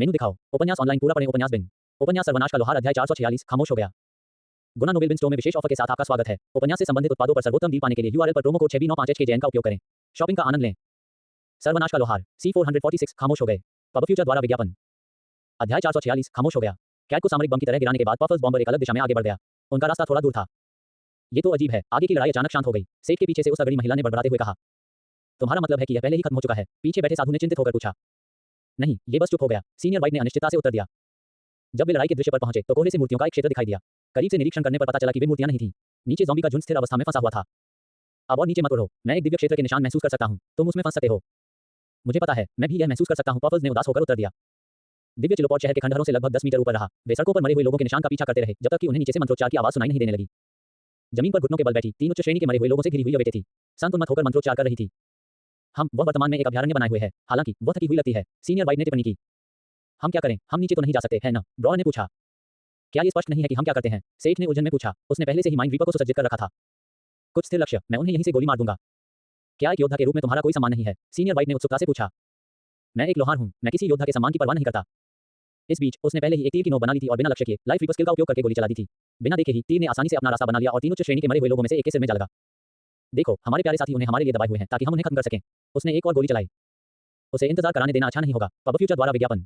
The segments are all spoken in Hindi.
मेनू दिखाओ। उपन्यास ऑनलाइन पूरा पढ़ें। उपन्यास बिन। उपन्यास सर्वनाश का लोहार अध्याय 446 खामोश हो गया। गुना नोबेल बिन स्टोर में विशेष ऑफर के साथ आपका स्वागत है। उपन्यास से संबंधित उत्पादों पर सर्वोत्तम डील पाने के लिए यूआरएल पर प्रोमो कोड 6B95HKJN का उपयोग करें। शॉपिंग का आनंद लें। सर्वनाश का लोहार C446 खामोश हो गए। पब फ्यूचर द्वारा विज्ञापन। अध्याय 446 खामोश हो गया। कैट को सामरिक बम की तरह गिराने के बाद पफल्स बॉम्बर एक अलग दिशा में आगे बढ़ गया। उनका रास्ता थोड़ा दूर था। ये तो अजीब है। आगे की लड़ाई अचानक शांत हो गई। सेठ के पीछे से उस अगड़ी महिला ने बड़बड़ाते हुए कहा, तुम्हारा मतलब है कि यह पहले ही खत्म हो चुका है? पीछे बैठे साधु ने चिंतित होकर पूछा। नहीं, ये बस चुप हो गया। सीनियर वाइट ने अनिश्चितता से उत्तर दिया। जब वे लड़ाई के दृश्य पर पहुंचे तो कोहरे से मूर्तियों का एक क्षेत्र दिखाई दिया। करीब से निरीक्षण करने पर पता चला कि वे मूर्तियां नहीं थीं। नीचे ज़ॉम्बी का झुंड स्थिर अवस्था में फंसा हुआ था। अब और नीचे मत उड़ो। मैं एक दिव्य क्षेत्र के निशान महसूस कर सकता हूं। तुम उसमें फंस सकते हो। मुझे पता है, मैं भी यह महसूस कर सकता हूं। पफल्स ने उदास होकर उत्तर दिया। दिव्य चिलोपॉड शहर के खंडहरों से लगभग 10 मीटर ऊपर रहा। वे सड़कों पर मरे हुए लोगों के निशान का पीछा करते रहे जब तक कि उन्हें नीचे से मंत्रोच्चार की आवाज सुनाई नहीं देने लगी। जमीन पर घुटनों के बल बैठी 3 उच्च श्रेणी के मरे हुए लोगों से घिरी हुई अवेटे थी। संत उन्मत्त होकर मंत्रोच्चार कर रही थी। वह वर्तमान में एक अभयारण्य बनाए हुए है। हालांकि वह थकी हुई लगती है। सीनियर वाइट ने टिप्पणी की। हम क्या करें? हम नीचे तो नहीं जा सकते, है ना? ब्रॉन ने पूछा। क्या ये स्पष्ट नहीं है कि हम क्या करते हैं? सेठ ने उलझन में पूछा। उसने पहले से ही माइंड रीपर को सुसज्जित कर रखा था। कुछ स्थिर लक्ष्य। मैं उन्हें यहीं से गोली मार दूंगा। क्या एक योद्धा के रूप में तुम्हारा कोई सम्मान नहीं है? सीनियर वाइट ने उत्सुकता से पूछा। मैं एक लोहार हूं। मैं किसी योद्धा के सम्मान की परवाह नहीं करता। इस बीच उसने पहले ही एक तीर की नोक बना ली थी और बिना लक्ष्य किए लाइफ रीपर स्किल का उपयोग करके गोली चला दी थी। बिना देखे ही तीर ने आसानी से अपना रास्ता बना लिया और 3 उच्च श्रेणी के मरे हुए लोगों में से एक के सिर में जा लगा। देखो, हमारे प्यारे साथी उन्हें हमारे लिए दबाए हुए हैं ताकि हम उन्हें खत्म कर सकें। उसने एक और गोली चलाई। उसे इंतजार कराने देना अच्छा नहीं होगा। पब फ्यूचर द्वारा विज्ञापन।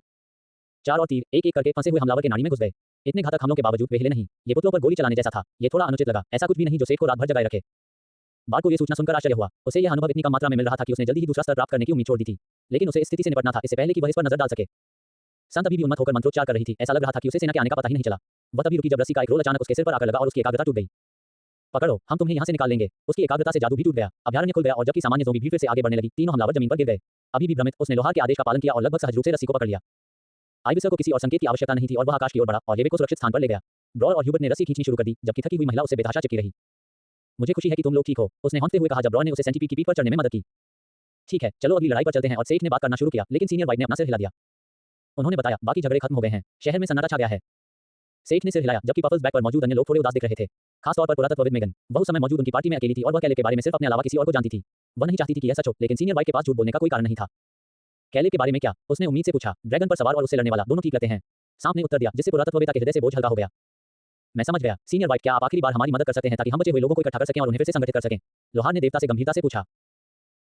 4 और तीर एक एक करके फंसे हुए हमलावर के नाड़ी में घुस गए। इतने घातक हमलों के बावजूद वे हिले नहीं। ये पुतलों पर गोली चलाने जैसा था। ये थोड़ा अनुचित लगा। ऐसा कुछ भी नहीं जो सेठ को रात भर जगाए रखे। बाद को ये सूचना सुनकर आश्चर्य हुआ। उसे यह अनुभव इतनी कम मात्रा में मिल रहा था कि उसने जल्दी ही दूसरा स्तर प्राप्त करने की उम्मीद छोड़ दी थी। लेकिन उसे इस स्थिति से निपटना था इससे पहले कि वह इस पर नजर डाल सके। संत अभी भी उन्मत्त होकर मंत्रोच्चार कर रही थी। ऐसा लग रहा था कि उसे सेना के आने का पता ही नहीं चला। वह तभी रुकी जब रस्सी का एक रोल अचानक उसके सिर पर आकर लगा और उसकी एकाग्रता टूट गई। पकड़ो, हम तुम्हें यहाँ से निकाल लेंगे। उसकी एकाग्रता से जादू भी टूट गया। अभयारण्य खुल गया और जबकि सामान्य ज़ोंबी भीड़ फिर से आगे बढ़ने लगी, तीनों हमलावर जमीन पर गिर गए। अभी भी भ्रमित, उसने लोहार के आदेश का पालन किया और लगभग सहज रूप से रस्सी को पकड़ लिया। आइविसर को किसी और संकेत की आवश्यकता नहीं थी और वह आकाश की ओर बढ़ा और लेवे को सुरक्षित स्थान पर ले गया। ब्रॉल और ह्यूबर्ट ने रस्सी खींचनी शुरू कर दी जबकि थकी हुई महिला उससे बेतहाशा चिपकी रही। मुझे खुशी है कि तुम लोग ठीक हो, उसने हौंकते हुए कहा जब ब्रॉल ने उसे सेंटीपीड की पीठ पर चढ़ने में मदद की। ठीक है, चलो अगली लड़ाई पर चलते हैं और सेठ ने बात करना शुरू किया, लेकिन सीनियर वाइट ने अपना सिर हिला दिया। उन्होंने बताया, बाकी झगड़े खत्म हो गए हैं। शहर में सन्नाटा छा गया है। सेठ ने सिर हिलाया जबकि पफल्स बैक पर मौजूद अन्य लोग थोड़े उदास दिख रहे थे। खास तौर पर पुरातत्वविद मेगन। वह उस समय मौजूद उनकी पार्टी में अकेली थी और वह कैलेब के बारे में सिर्फ अपने अलावा किसी और को जानती थी। वह नहीं चाहती थी कि यह सच हो, लेकिन सीनियर वाइट के पास झूठ बोलने का कोई कारण नहीं था। कैलेब के बारे में क्या? उसने उम्मीद से पूछा। ड्रैगन पर सवार और उससे लड़ने वाला, दोनों ठीक लगते हैं। सांप ने उत्तर दिया, जिससे पुरातत्ववेत्ता के हृदय से बोझ हल्का हो गया। मैं समझ गया। सीनियर वाइट, क्या आप आखिरी बार हमारी मदद कर सकते हैं ताकि हम बचे हुए लोगों को इकट्ठा कर सकें और उन्हें फिर से संगठित कर सकें? लोहार ने देवता से गंभीरता से पूछा।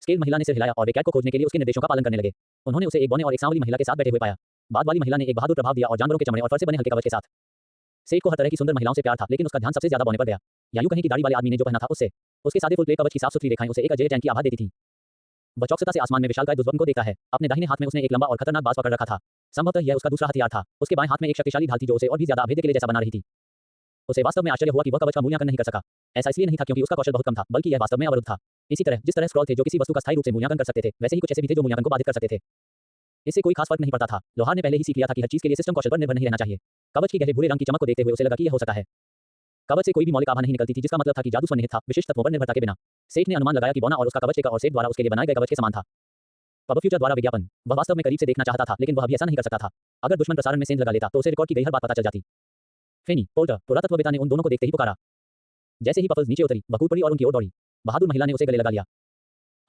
स्केल महिला ने सिर हिलाया और वे कैट को खोजने के लिए उसके निर्देशों का पालन करने लगे। उन्होंने उसे एक बौने और एक सांवली महिला के साथ बैठे हुए पाया। बाद वाली महिला ने एक बहादुर प्रभाव दिया और जानवरों के चमड़े और फर से बने हल्के कवच के साथ। सेठ को हर तरह की सुंदर महिलाओं से प्यार था, लेकिन उसका ध्यान सबसे ज्यादा बौने पर गया। या यूं कहें कि दाढ़ी वाले आदमी ने जो पहना था उससे। उसके सादे फुल प्लेट कवच की साफ सुथरी रेखाएं उसे एक अजय चैन की आभा देती थीं। वह चौकसता से आसमान में विशालकाय दुर्बन को देखता है। अपने दाहिने हाथ में उसने एक लंबा और खतरनाक बाज पकड़ रखा था। संभवतः यह उसका दूसरा हथियार था। उसके बाएं हाथ में एक शक्तिशाली ढाल थी जो उसे और भी ज्यादा अभेद्य के लिए जैसा बना रही थी। उसे वास्तव में आश्चर्य हुआ कि वह कवच का मूल्यांकन नहीं कर सका। ऐसा इसलिए नहीं था क्योंकि उसका कौशल बहुत कम था, बल्कि यह वास्तव में अवरुद्ध था। इसी तरह जिस तरह स्क्रॉल थे जो किसी वस्तु का स्थायी रूप से मूल्यांकन कर सकते थे, वैसे ही कुछ ऐसे भी थे जो मूल्यांकन को बाधित कर सकते थे। इससे कोई खास फर्क नहीं पड़ता था। लोहार ने पहले ही सीख लिया था कि हर चीज के लिए सिस्टम कौशल पर निर्भर नहीं रहना चाहिए। कवच की गहरे भूरे रंग की चमक को देखते हुए उसे लगा कि यह हो सकता है। कवच से कोई भी मौलिक आभा नहीं निकलती थी, जिसका मतलब था कि जादू स्वनिहित था, विशिष्ट तत्वों पर निर्भरता के बिना। सेठ ने अनुमान लगाया कि बौना और उसका कवच टेकर और सेठ द्वारा उसके लिए बनाए गए कवच के समान था। पब फ्यूचर द्वारा विज्ञापन। वह वास्तव में करीब से देखना चाहता था, लेकिन वह अभी ऐसा नहीं कर सकता था। अगर दुश्मन प्रसारण में सेंध लगा लेता तो उसे रिकॉर्ड की गई हर बात पता चल जाती। फेनी, पोल्टर, पुरातत्ववेत्ता ने उन दोनों को देखते ही पुकारा। जैसे ही पफल्स नीचे उतरी, वह कूद पड़ी और उनकी ओर दौड़ी। बहादुर महिला ने उसे गले लगा लिया।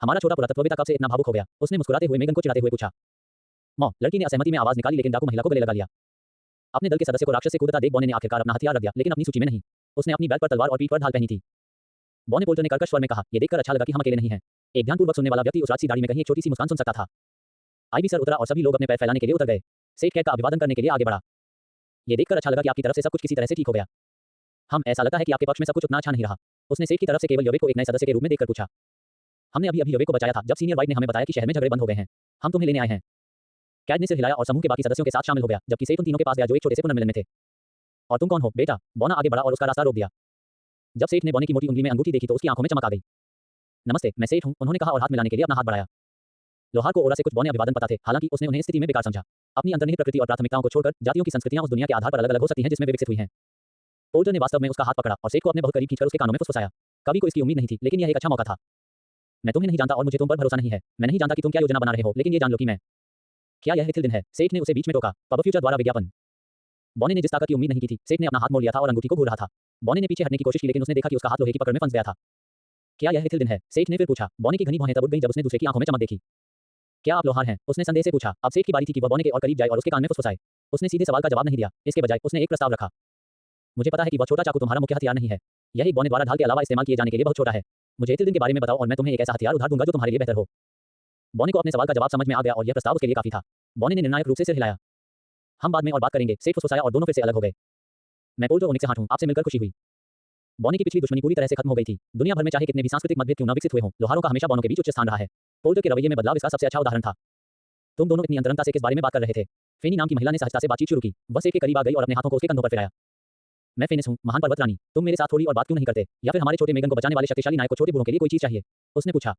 हमारा छोटा पुरातत्ववेत्ता कब से इतना भावुक हो गया? उसने मुस्कुराते हुए मेगन को चिढ़ाते हुए पूछा। मौ, लड़की ने असहमति में आवाज निकाली, लेकिन डाकू महिला को गले लगा लिया। अपने दल के सदस्य को राक्षस से कूदता देख बौने ने आखिरकार अपना हथियार रख दिया, लेकिन अपनी सूची में नहीं। उसने अपनी बैग पर तलवार और पीठ पर ढाल पहनी थी। बौने पोल्टर ने कर्कश स्वर में कहा, यह देखकर अच्छा लगा कि हम अकेले नहीं हैं। एक ध्यानपूर्वक सुनने वाला व्यक्ति उस रात दाढ़ी में कहीं एक छोटी सी मुस्कान सुन सकता था। आईवी सर उतरा और सभी लोग अपने पैर फैलाने के लिए उतर गए। सेठ कैट का अभिवादन करने के लिए आगे बढ़ा। यह देखकर अच्छा लगा कि आपकी तरफ से सब कुछ किसी तरह से ठीक हो गया। हम ऐसा लगता है कि आपके पक्ष में सब कुछ उतना अच्छा नहीं रहा। उसने सेठ की तरफ से केवल यवे को एक नए सदस्य के रूप में देखकर पूछा। हमने अभी यवे को बचाया था जब सीनियर वाइट ने हमें बताया कि शहर में झगड़े बंद हो गए हैं। हम तुम्हें लेने आए हैं। कैट ने सिर हिलाया और समूह के बाकी सदस्यों के साथ शामिल हो गया, जबकि सेठ उन तीनों के पास गया जो एक छोटे से पुनर्मिलन में थे। और तुम कौन हो, बेटा? बौना आगे बढ़ा और उसका रास्ता रोक दिया। जब सेठ ने बौने की मोटी उंगली में अंगूठी देखी तो उसकी आंखों में चमक आ गई। नमस्ते, मैं सेठ हूं, उन्होंने कहा और हाथ मिलाने के लिए अपना हाथ बढ़ाया। लोहार को ओरा से कुछ बौने अभिवादन पता थे, हालांकि उसने उन्हें स्थिति में बेकार समझा। अपनी अंतर्निहित प्रकृति और प्राथमिकताओं को छोड़कर जातियों की संस्कृतियां उस दुनिया के आधार पर अलग अलग हो सकती हैं जिसमें वे विकसित हुई हैं। पोल्टर ने वास्तव में उसका हाथ पकड़ा और सेठ को अपने बहुत करीब खींचकर उसके कानों में फुसफुसाया। कभी को इसकी उम्मीद नहीं थी, लेकिन यह एक अच्छा मौका था। मैं तुम्हें नहीं जानता और मुझे तुम पर भरोसा नहीं है। मैं नहीं जानता कि तुम क्या योजना बना रहे हो, लेकिन ये जान लो कि मैं। क्या यह हिथिल दिन है? सेठ ने उसे बीच में टोका। पब फ्यूचर द्वारा विज्ञापन। बौने ने जिस ताकत की उम्मीद नहीं की थी, सेठ ने अपना हाथ मोड़ लिया था और अंगूठी को घूर रहा था। बौने ने पीछे हटने की कोशिश की, लेकिन उसने देखा कि उसका हाथ लोहे की पकड़ में फंस गया था। क्या यह हिथिल दिन है? सेठ ने फिर पूछा। बौने की घनी भौहें तब उठ गईं जब उसने दूसरे की आंखों में चमक देखी। क्या आप लोहार हैं? उसने संदेह से पूछा। अब सेठ की बारी थी कि वह बौने के और करीब जाए और उसके कान में फुसफुसाए। उसने सीधे सवाल का जवाब नहीं दिया, इसके बजाय उसने एक प्रस्ताव रखा। मुझे पता है कि वह छोटा चाकू तुम्हारा मुख्य हथियार नहीं है। यह एक बौने द्वारा ढाल के अलावा इस्तेमाल किए जाने के लिए बहुत छोटा है। मुझे तिल दिन के बारे में बताओ और मैं तुम्हें एक ऐसा हथियार उधार दूंगा जो तुम्हारे लिए बेहतर हो। बौने को अपने सवाल का जवाब समझ में आ गया और यह प्रस्ताव उसके लिए काफी था। बौने ने निर्णायक रूप से सिर हिलाया। हम बाद में और बात करेंगे, सेठ फुसफुसाया और दोनों फिर से अलग हो गए। मैं पोल्ट्रो ओनिक से हाथ हूं, आपसे मिलकर खुशी हुई। बौने की पिछली दुश्मनी पूरी तरह से खत्म हो गई थी। दुनिया भर में चाहे कितने भी सांस्कृतिक मतभेद क्यों न विकसित हुए हों, लोहारों का हमेशा बौनों के बीच उच्च स्थान रहा है। पोल्ट्रो के रवैये में बदलाव इसका सबसे अच्छा उदाहरण था। तुम दोनों इतनी अंतरंगता से किस बारे में बात कर रहे थे? फेनी नाम की महिला ने सहजता से बातचीत शुरू की। वह सेठ के करीब आ गई और अपने हाथों को उसके कंधों पर फिराया। मैं फेनिस हूँ, महान पर्वत रानी। तुम मेरे साथ थोड़ी और बात क्यों नहीं करते? या फिर हमारे छोटे मेगन को बचाने वाले शक्तिशाली नायक को छोटे बूढ़ों के लिए कोई चीज चाहिए? उसने पूछा।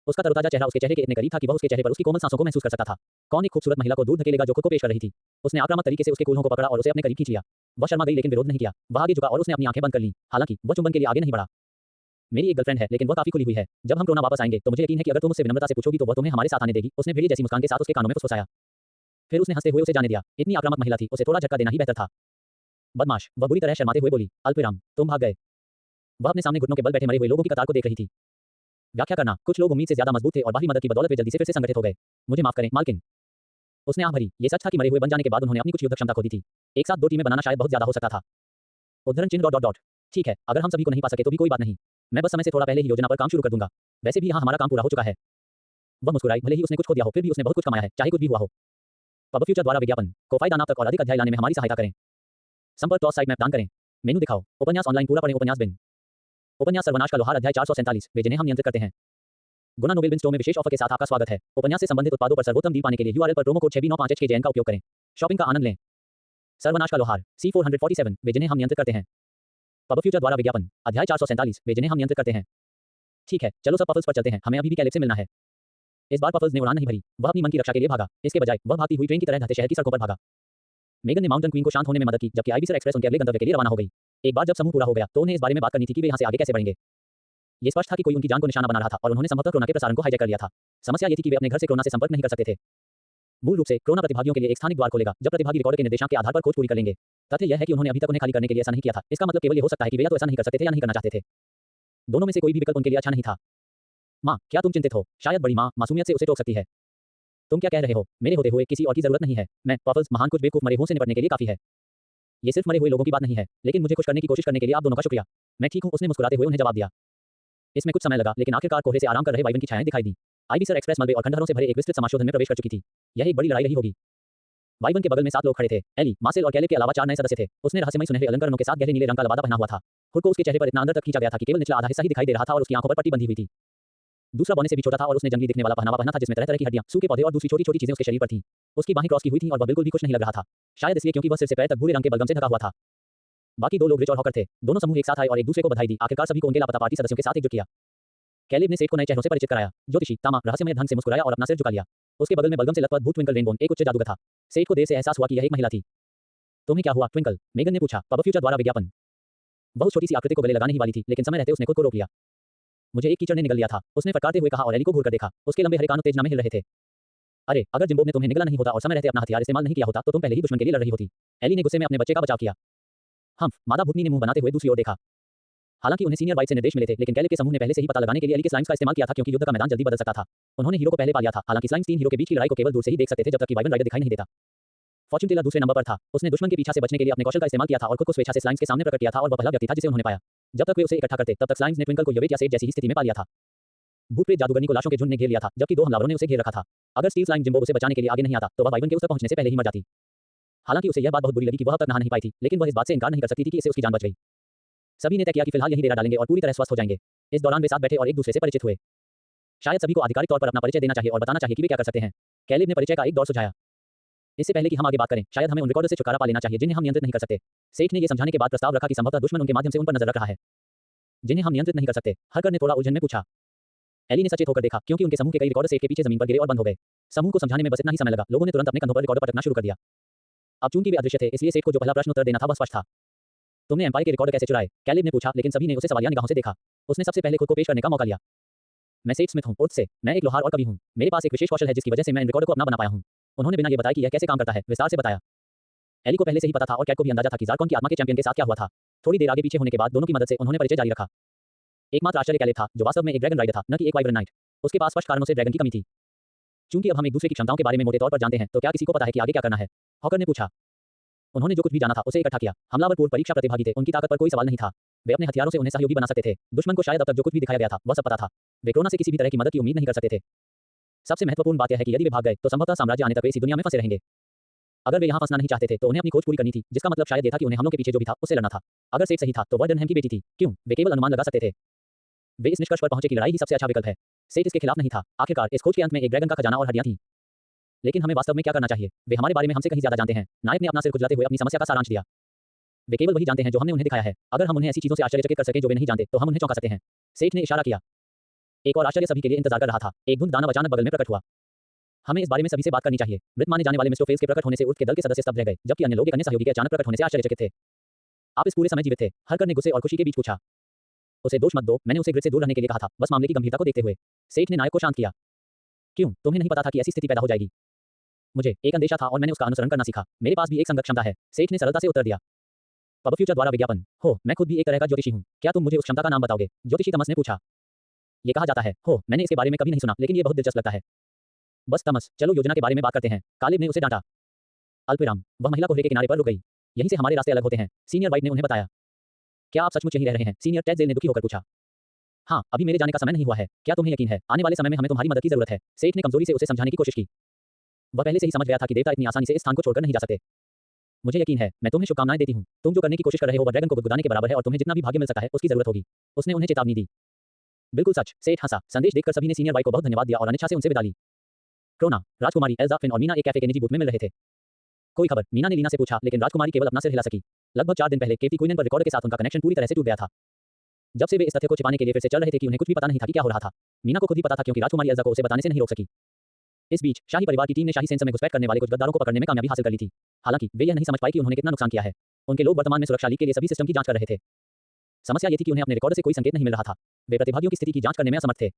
उसका तरोताजा चेहरा उसके चेहरे के इतने करीब था कि वह उसके चेहरे पर उसकी कोमल सांसों को महसूस कर सकता था। कौन एक खूबसूरत महिला को दूर धकेलेगा जो खुद को पेश कर रही थी? उसने आक्रामक तरीके से उसके कूल्हों को पकड़ा और उसे अपने करीब खींच लिया। वह शर्मा गई लेकिन विरोध नहीं किया। वह आगे झुका और उसने अपनी आंखें बंद कर लीं। हालांकि वह चुंबन के लिए आगे नहीं बढ़ा। मेरी एक गर्लफ्रेंड है लेकिन वह काफी खुली हुई है। जब हम क्रोना वापस आएंगे तो मुझे यकीन है कि अगर तुम उससे विनम्रता से पूछोगी तो वह तुम्हें हमारे साथ आने देगी। उसने भेड़िए जैसी मुस्कान के साथ उसके कानों में फुसफुसाया। फिर उसने हंसते हुए उसे जाने दिया। इतनी आक्रामक महिला थी, उसे थोड़ा झटका देना ही बेहतर था। बदमाश, वह बुरी तरह शर्माते हुए बोली। अल्पविराम, तुम भाग गए। वह अपने सामने घुटनों के बल बैठे मरे हुए लोगों की कतार को देख रही थी। व्याख्या करना, कुछ लोग उम्मीद से ज्यादा मजबूत थे और बाहरी मदद की बदौलत वे जल्दी से फिर से संगठित हो गए। मुझे माफ करें, मालकिन। उसने आह भरी। ये सच था कि मरे हुए बन जाने के बाद उन्होंने अपनी कुछ युद्ध क्षमता खो दी थी। एक साथ दो टीमें बनाना शायद बहुत ज्यादा हो सकता था। उद्धरण चिन्ह डॉट डॉट डॉट। ठीक है, अगर हम सभी को नहीं पा सके तो भी कोई बात नहीं। मैं बस समय से थोड़ा पहले ही योजना पर काम शुरू कर दूंगा। वैसे भी यहाँ हमारा काम पूरा हो चुका है। वह मुस्कुराई। भले ही उसने कुछ खो दिया हो, फिर भी उसने बहुत कुछ कमाया है, चाहे कुछ भी हुआ हो। पब फ्यूचर द्वारा विज्ञापन को फायदा नाम तक और अधिक अध्याय लाने में हमारी सहायता करें। संपर्क टॉस साइट मैप दान करें। मेनू दिखाओ। उपन्यास ऑनलाइन पूरा पढ़ें। उपन्यास बिन। उपन्यास सर्वनाश का लोहार अध्याय 447 वे जिन्हें हम नियंत्रित करते हैं। गुना नोबेल बिन स्टोर में विशेष ऑफर के साथ आपका स्वागत है। उपन्यास से संबंधित उत्पादों पर सर्वोत्तम डील पाने के लिए URL पर प्रोमो कोड 6B95HKJN का उपयोग करें। शॉपिंग का आनंद लें। सर्वनाश का लोहार C447 वे जिन्हें हम नियंत्रित करते हैं। पब फ्यूचर द्वारा विज्ञापन अध्याय 447 वे जिन्हें हम नियंत्रित करते हैं। ठीक है, चलो सब पफल्स पर चलते हैं, हमें अभी भी कैलिब से मिलना है। इस बार पफल्स ने उड़ान नहीं भरी। वह अपनी मन की रक्षा के लिए भागा। इसके बजाय वह भागती हुई ट्रेन की तरह ढहते शहर की सड़कों पर भागा। मेगन ने माउंटेन क्वीन को शांत होने में मदद की जबकि आईबीसर एक्सप्रेस उनके अगले गंतव्य के लिए रवाना हो गई। एक बार जब समूह पूरा हो गया तो उन्हें इस बारे में बात करनी थी कि वे यहाँ से आगे कैसे बढ़ेंगे। ये स्पष्ट था कि कोई उनकी जान को निशाना बना रहा था और उन्होंने संभवतः कोरोना के प्रसारण को हाईजैक कर लिया था। समस्या ये थी कि वे अपने घर से कोरोना से संपर्क नहीं कर सकते थे। मूल रूप से कोरोना प्रतिभागियों के लिए एक स्थानिक द्वार खोलेगा जब प्रतिभागी रिकॉर्ड के निर्देशांक के आधार पर खोज पूरी कर लेंगे। तथ्य यह है कि उन्होंने अभी तक उन्हें खाली करने के लिए ऐसा नहीं किया था। इसका मतलब केवल ये हो सकता है कि वे या तो ऐसा नहीं कर सकते थे या नहीं करना चाहते थे। दोनों में से कोई भी विकल्प उनके लिए अच्छा नहीं था। माँ, क्या तुम चिंतित हो? शायद बड़ी माँ मासूमियत से उसे टोक सकती है। तुम क्या कह रहे हो? मेरे होते हुए किसी और की जरूरत नहीं है। मैं पफल्स महान कुछ बेवकूफ मरे हुओं से निपटने के लिए काफी है। ये सिर्फ मरे हुए लोगों की बात नहीं है, लेकिन मुझे खुश करने की कोशिश करने के लिए आप दोनों का शुक्रिया। मैं ठीक हूँ, उसने मुस्कुराते हुए उन्हें जवाब दिया। इसमें कुछ समय लगा लेकिन आखिरकार कोहरे से आराम कर रहे वाइवन की छायाएं दिखाई दी। आईबीसर एक्सप्रेस मलबे और खंडहरों से भरे एक विस्तृत समाशोधन में प्रवेश कर चुकी थी। यह एक बड़ी लड़ाई रही होगी। वाइवन के बगल में 7 लोग खड़े थे। एली, मार्सेल और कैलेब के अलावा 4 नए सदस्य थे। उसने रहस्यमयी सुनहरे अलंकरणों के साथ गहरे नीले रंग का लबादा पहना हुआ था। हुड को उसके चेहरे पर इतना अंदर तक खींचा गया था कि केवल निचला आधा हिस्सा ही दिखाई दे रहा था और उसकी आंखों पर पट्टी बंधी हुई थी। दूसरा बौने से भी छोटा था और उसने जंगली दिखने वाला पहनावा पहना था जिसमें तरह तरह की हड्डियां, सूखे पौधे और दूसरी छोटी छोटी चीजें उसके शरीर पर थीं। उसकी बाहें क्रॉस की हुई थीं और वह बिल्कुल भी खुश नहीं लग रहा था। शायद इसलिए क्योंकि वह सिर से पैर तक भूरे रंग के बलगम से ढका हुआ था। बाकी 2 लोग रिच और हॉकर थे। दोनों समूह एक साथ आए और एक दूसरे को बधाई दी। आखिरकार सभी को उनके लापता पार्टी सदस्यों के साथ एकजुट किया। कैलेब ने सेठ को नए चेहरों से परिचित कराया। ज्योतिषी तामा रहस्यमय ढंग से मुस्कुराया और अपना सिर झुका लिया। उसके बगल में बलगम से लथपथ भूत ट्विंकल रेनबोन एक उच्च जादूगर था। सेठ को देर से एहसास हुआ कि यह एक महिला थी। तुम्हें क्या हुआ ट्विंकल? मेगन ने पूछा। पब फ्यूचर द्वारा विज्ञापन। बहुत छोटी सी आकृति को गले लगाने ही वाली थी लेकिन समय रहते उसने खुद को रोक लिया। मुझे एक कीचड़ ने निगल लिया था, उसने फटकारते हुए कहा और एली को घूरकर देखा। उसके लंबे हरे कान उत्तेजना में हिल रहे थे। अरे, अगर जिम्बो ने तुम्हें निगला नहीं होता और समय रहते अपना हथियार इस्तेमाल नहीं किया होता तो तुम पहले ही दुश्मन के लिए लड़ रही होती। एली ने गुस्से में अपने बच्चे का बचाव किया। मादा भूतनी ने मुंह बनाते हुए दूसरी ओर देखा। हालांकि उन्हें सीनियर वाइट से निर्देश मिले थे लेकिन कैलेब के समूह ने पहले से ही पता लगाने के लिए एली के स्लाइम्स का इस्तेमाल किया था क्योंकि युद्ध का मैदान जल्दी बदल सकता था। उन्होंने हीरो को पहले पा लिया था। हालांकि स्लाइम्स 3 हीरो के बीच की लड़ाई को केवल दूर से ही देख सकते थे जब तक कि वाइवन राइडर दिखाई नहीं देता। फॉर्च्यून टेलर दूसरे नंबर पर था। उसने दुश्मन के पीछा से बचने के लिए अपने कौशल का इस्तेमाल किया था और खुद को स्वेच्छा से स्लाइम्स के सामने प्रकट किया था और वह पहला व्यक्ति था जिसे उन्होंने पाया। जब तक वे उसे इकट्ठा करते तब तक स्लाइम्स ने ट्विंकल को यवेट या सेठ जैसी ही स्थिति में पा लिया था। भूतप्रेत जादूगरनी को लाशों के झुंड ने घेर लिया था जबकि 2 हमलावरों ने उसे घेर रखा था। अगर स्टीव स्लाइम जिम्बो उसे बचाने के लिए आगे नहीं आता तो वह वाइवन के उस तक पहुंचने से पहले ही मर जाती। हालांकि उसे यह बात बहुत बुरी लगी कि वह अब तक नहा नहीं पाई थी लेकिन वह इस बात से इनकार नहीं कर सकती थी कि इससे उसकी जान बच गई। सभी ने तय किया कि फिलहाल यही डेरा डालेंगे और पूरी तरह स्वस्थ हो जाएंगे। इस दौरान वे साथ बैठे और एक दूसरे से परिचित हुए। शायद सभी को आधिकारिक तौर पर अपना परिचय देना चाहिए और बताना चाहिए कि वे क्या कर सकते हैं। कैलेब ने परिचय का एक दौर सुझाया। इससे पहले कि हम आगे बात करें, शायद हमें उन रिकॉर्डर से छुटकारा पा लेना चाहिए जिन्हें हम नियंत्रित नहीं कर सकते। सेठ ने यह समझाने के बाद प्रस्ताव रखा कि संभवतः दुश्मन उनके माध्यम से उन पर नजर रख रहा है जिन्हें हम नियंत्रित नहीं कर सकते। हरकर ने थोड़ा उलझन में पूछा। एली ने सचेत होकर देखा क्योंकि उनके समूह के कई रिकॉर्डर सेठ के पीछे जमीन पर गिरे और बंद हो गए। समूह को समझाने में बस इतना ही समय लगा। लोगों ने तुरंत अपने कंधों पर रिकॉर्डर पटकना शुरू कर दिया। अब चूंकि वे अदृश्य थे इसलिए सेठ को जो पहला प्रश्न उत्तर देना था वह स्पष्ट था। तुमने एम्पायर के रिकॉर्डर कैसे चुराए? कैलेब ने पूछा लेकिन सभी ने उसे सवालिया निगाहों से देखा। उसने सबसे पहले खुद को पेश करने का मौका लिया। मैं सेठ स्मिथ हूं, उर्थ से। मैं एक लोहार और कवि हूं। मेरे पास एक विशेष कौशल है जिसकी वजह से मैं इन रिकॉर्डर को अपना बना पाया हूं। उन्होंने बिना ये बताया कि यह कैसे काम करता है विस्तार से बताया। एली को पहले से ही पता था और कैट को भी अंदाजा था कि ज़ारकॉन की आत्मा के चैंपियन के साथ क्या हुआ था। थोड़ी देर आगे पीछे होने के बाद दोनों की मदद से उन्होंने परिचय जारी रखा। एकमात्र आश्चर्य कैलेब था जो वास्तव में एक ड्रैगन राइडर था, न कि एक वाइब्रेन नाइट। उसके पास स्पष्ट कारणों से ड्रैगन की कमी थी। चूंकि अब हम एक दूसरे की क्षमताओं के बारे में मोटे तौर पर जानते हैं, तो क्या किसी को पता है कि आगे क्या करना है? हॉकर ने पूछा। उन्होंने जो कुछ भी जाना था उसे इकट्ठा किया। हमलावर पूर्व परीक्षा प्रतिभागी थे, उनकी ताकत पर कोई सवाल नहीं था। वे अपने हथियारों से उन्हें सहयोगी बना सकते थे। दुश्मन को शायद अब तक जो कुछ भी दिखाया गया था, वह सब पता था। वे क्रोना से किसी भी तरह की मदद की उम्मीद नहीं कर सकते थे। सबसे महत्वपूर्ण बात यह है कि यदि वे भाग गए, तो संभवतः साम्राज्य आने तक वे इसी दुनिया में फंसे रहेंगे। अगर वे यहाँ फंसना नहीं चाहते थे, तो उन्हें अपनी खोज पूरी करनी थी, जिसका मतलब शायद ये था कि उन्हें हमलों के पीछे जो भी था, उससे लड़ना था। अगर सेठ सही था, तो वह डनहैम की बेटी थी। क्यों? वे केवल अनुमान लगा सकते थे। वे इस निष्कर्ष पर पहुंचे कि लड़ाई ही सबसे अच्छा विकल्प है। सेठ इसके खिलाफ नहीं था। आखिरकार इस खोज के अंत में एक ड्रैगन का खजाना और हड्डियां थीं। लेकिन हमें वास्तव में क्या करना चाहिए? वे हमारे बारे में हमसे कहीं ज्यादा जानते हैं। नायक ने अपना सिर खुजलाते हुए अपनी समस्या का सारांश दिया। वे केवल वही जानते हैं जो हमने उन्हें दिखाया है। अगर हम उन्हें ऐसी चीजों से आश्चर्यचकित कर सकें जो वे नहीं जानते, तो हम उन्हें चौंका सकते हैं। सेठ ने इशारा किया। एक और आश्चर्य सभी के लिए इंतजार कर रहा था। एक धुंध दानव अचानक बगल में प्रकट हुआ। हमें इस बारे में सभी से बात करनी चाहिए। मृत माने जाने वाले मिस्टर फेल्स के प्रकट होने से उर्फ के दल के सदस्य स्तब्ध रह गए, जबकि अन्य लोग एक अन्य सहयोगी के अचानक प्रकट होने से आश्चर्यचकित थे। आप इस पूरे समय जीवित थे? हरकर ने गुस्से और खुशी के बीच पूछा। उसे दोष मत दो, मैंने उसे ग्रिड से दूर रहने के लिए कहा था, बस मामले की गंभीरता को देखते हुए। सेठ ने नायक को शांत किया। क्यों? तुम्हें नहीं पता था कि ऐसी स्थिति पैदा हो जाएगी? मुझे एक अंदेशा था और मैंने उसका अनुसरण करना सीखा। मेरे पास भी एक संगत क्षमता है। सेठ ने सरलता से उत्तर दिया। पब फ्यूचर द्वारा विज्ञापन। हो, मैं खुद भी एक तरह का ज्योतिषी हूँ। क्या तुम मुझे उस क्षमता का नाम बताओगे? ज्योतिषी तमस ने पूछा। ये कहा जाता है। हो, मैंने इसके बारे में कभी नहीं सुना, लेकिन ये बहुत दिलचस्प लगता है। बस तमस, चलो योजना के बारे में बात करते हैं। कालिब ने उसे डांटा। अल्पविराम। वह महिला कोहरे के किनारे पर रुक गई। यहीं से हमारे रास्ते अलग होते हैं, सीनियर वाइट ने उन्हें बताया। क्या आप सचमुच यहीं रह रहे हैं? सीनियर टेडजेल ने दुखी होकर पूछा। हाँ, अभी मेरे जाने का समय नहीं हुआ है। क्या तुम्हें यकीन है? आने वाले समय में हमें तुम्हारी मदद की जरूरत है। सेठ ने कमजोरी से उसे समझाने की कोशिश की। वह पहले से ही समझ गया था कि देवता इतनी आसानी से इस स्थान को छोड़कर नहीं जा सकते। मुझे यकीन है, मैं तुम्हें शुभकामनाएं देती हूँ। तुम जो करने की कोशिश कर रहे हो वह ड्रैगन को गुदगुदाने के बराबर है और तुम्हें जितना भी भाग्य मिल सकता है उसकी जरूरत होगी। उसने उन्हें चेतावनी दी। बिल्कुल सच, सेठ हंसा। संदेश देखकर सभी ने सीनियर वाइट को बहुत धन्यवाद दिया और अनिच्छा से उनसे विदा ली। क्रोना, राजकुमारी, एल्जा, फिन और मीना एक कैफे के निजी बूथ में मिल रहे थे। कोई खबर? मीना ने लीना से पूछा, लेकिन राजकुमारी केवल अपना सिर हिला सकी। लगभग 4 दिन पहले केटी क्वीनन पर रिकॉर्डर के साथ उनका कनेक्शन पूरी तरह से टूट गया था। जब से वे इस तथ्य को छिपाने के लिए फिर से चल रहे थे कि उन्हें कुछ भी पता नहीं था कि क्या हो रहा था। मीना को खुद ही पता था क्योंकि राजकुमारी एल्जा को उसे बताने से नहीं रोक सकी। इस बीच शाही परिवार की टीम ने शाही सेंसर में घुसपैठ करने वाले कुछ गद्दारों को पकड़ने में कामयाबी हासिल कर ली थी। हालांकि वे यह नहीं समझ पाए कि उन्होंने कितना नुकसान किया है। उनके लोग वर्तमान में सुरक्षा लीग के लिए सभी सिस्टम की जांच कर रहे थे। समस्या ये थी कि उन्हें अपने रिकॉर्डर से कोई संकेत नहीं मिल रहा था। वे प्रतिभागियों की स्थिति की जांच करने में असमर्थ थे।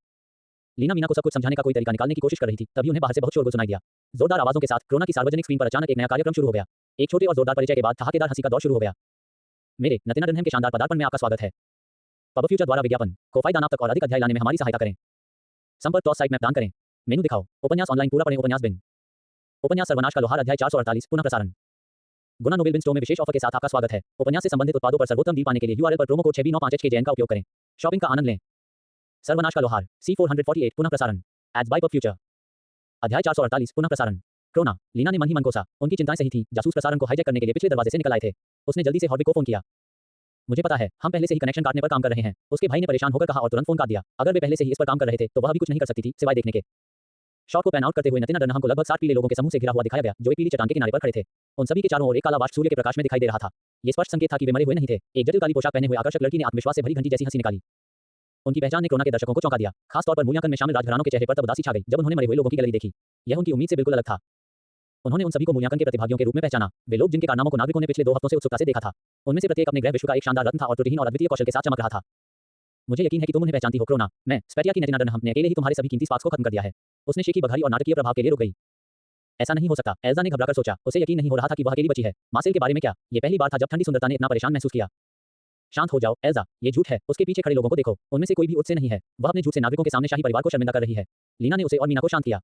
लीना मीना को सब कुछ समझाने का कोई तरीका निकालने की कोशिश कर रही थी, तभी उन्हें बाहर से बहुत शोरगुल सुनाई दिया। जोरदार आवाजों के साथ क्रोना की सार्वजनिक स्क्रीन पर अचानक एक नया कार्यक्रम शुरू हो गया। एक छोटे और जोरदार परिचय के बाद ठहाकेदार हंसी का दौर शुरू हो गया। मेरे नतीना डनहैम के शानदार पदार्पण में आपका स्वागत है। पब फ्यूचर द्वारा विज्ञापन को फायदा नाम तक और अधिक अध्याय लाने में हमारी सहायता करें। संपर्क टॉस साइट में प्रदान करें। मेनू दिखाओ। उपन्यास ऑनलाइन पूरा पढ़ें। उपन्यास बिन। उपन्यास सर्वनाश का लोहार अध्याय 448 पुनः प्रसारण। गुना नोबेल बिन स्टोर में विशेष ऑफर के साथ आपका स्वागत है। उपन्यास से संबंधित उत्पादों पर सर्वोत्तम डील पाने के लिए यूआरएल पर प्रोमो कोड 6B95HKJN का उपयोग करें। शॉपिंग का आनंद लें। सर्वनाश का लोहार C448 पुनः प्रसारण। Ads bye pub future. अध्याय 448 पुनः प्रसारण। क्रोना, लीना ने मन ही मन कोसा। उनकी चिंताएं सही थीं। जासूस प्रसारण को हाईजैक करने के लिए पिछले दरवाजे से निकल आए थे। उसने जल्दी से हॉर्विक को फोन किया। मुझे पता है, हम पहले से ही कनेक्शन काटने पर काम कर रहे हैं। उसके भाई ने परेशान होकर कहा और तुरंत फोन काट दिया। अगर वे पहले से ही इस पर काम कर रहे थे, तो वह भी कुछ नहीं कर सकती थी सिवाय देखने के। शॉट को पैन आउट करते हुए नतीना डनहैम को लगभग 60 पीले लोगों के समूह से घिरा हुआ दिखाया गया, जो एक पीली चट्टान के किनारे पर खड़े थे। उन सभी के चारों ओर एक काला वाष्प सूर्य के प्रकाश में दिखाई दे रहा था। ये स्पष्ट संकेत था कि वे मरे हुए नहीं थे। एक जटिल काली पोशाक पहने हुए आकर्षक लड़की ने आत्मविश्वास से भरी घंटी जैसी हंसी निकाली। उनकी पहचान ने क्रोना के दर्शकों को चौंका दिया। खासतौर पर मूल्यांकन में शामिल राजघरानों के चेहरे पर तब उदासी छा गई जब उन्होंने मरे हुए लोगों की गैलरी देखी। यह उनकी उम्मीद से बिल्कुल अलग था। उन्होंने उन सभी को मूल्यांकन के प्रतिभागियों के रूप में पहचाना। वे लोग जिनके कारनामों को नागरिकों ने पिछले 2 हफ्तों से उत्सुकता से देखा था। उनमें से प्रत्येक अपने ग्रह विश्व का एक शानदार रत्न था और त्रुटिहीन और अद्वितीय कौशल के साथ चमक रहा था। मुझे यकीन है कि तुम उन्हें पहचानती हो क्रोना। मैं स्पेटिया की नतीना डनहैम ने अकेले ही तुम्हारे सभी कीमती स्पार्क्स को खत्म कर दिया है। उसने शेखी बघारी और नाटकीय प्रभाव के लिए रुक गई। ऐसा नहीं हो सकता, एल्जा ने घबराकर सोचा। उसे यकीन नहीं हो रहा था कि वह अकेली बची है। मार्सेल के बारे में क्या? ये पहली बार था जब ठंडी सुंदरता ने इतना परेशान महसूस किया। शांत हो जाओ एल्जा, ये झूठ है। उसके पीछे खड़े लोगों को देखो, उनमें से कोई भी उठ से नहीं है। वह अपने झूठ से नागरिकों के सामने शाही परिवार को शर्मिंदा कर रही है। लीना ने उसे और मीना को शांत किया।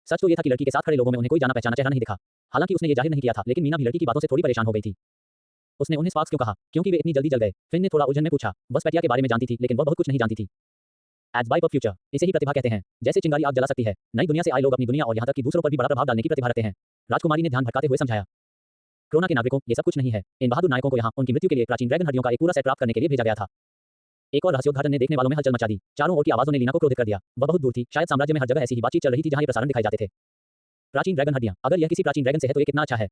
सच तो ये था कि लड़की के साथ खड़े लोगों में उन्हें कोई जाना पहचाना चेहरा नहीं दिखा। हालांकि उसने ये जाहिर नहीं किया था, लेकिन मीना भी लड़की की बातों से थोड़ी परेशान हो गई थी। उसने उन्हें स्पार्क्स क्यों कहा? क्योंकि वे इतनी जल्दी जल गए? फिन ने थोड़ा उलझन में पूछा। वह स्पेटिया के बारे में जानती थी, लेकिन वह बहुत कुछ नहीं जानती थी। एड्स बाय पब फ्यूचर, इसे ही प्रतिभा कहते हैं। जैसे चिंगारी आग जला सकती है, नई दुनिया से आए लोग अपनी दुनिया और यहाँ तक कि दूसरों पर भी बड़ा प्रभाव डालने की प्रतिभा रखते हैं। राजकुमारी ने ध्यान भटकाते हुए समझाया। क्रोना के नागरिकों, ये सब कुछ नहीं है। इन बहादुर नायकों को यहाँ उनकी मृत्यु के लिए प्राचीन ड्रैगन हड्डियों का एक पूरा सेट प्राप्त करने के लिए भेजा गया था। एक और रहस्योद्घाटन ने देखने वालों में हलचल मचा दी। चारों ओर की आवाजों ने लीना को क्रोधित कर दिया। वह बहुत दूर थी, शायद साम्राज्य में हर जगह ऐसी ही बातचीत चल रही थी जहाँ ये प्रसारण दिखाए जाते थे। प्राचीन ड्रैगन हड्डियां, अगर यह किसी प्राचीन ड्रैगन से है तो ये कितना अच्छा है।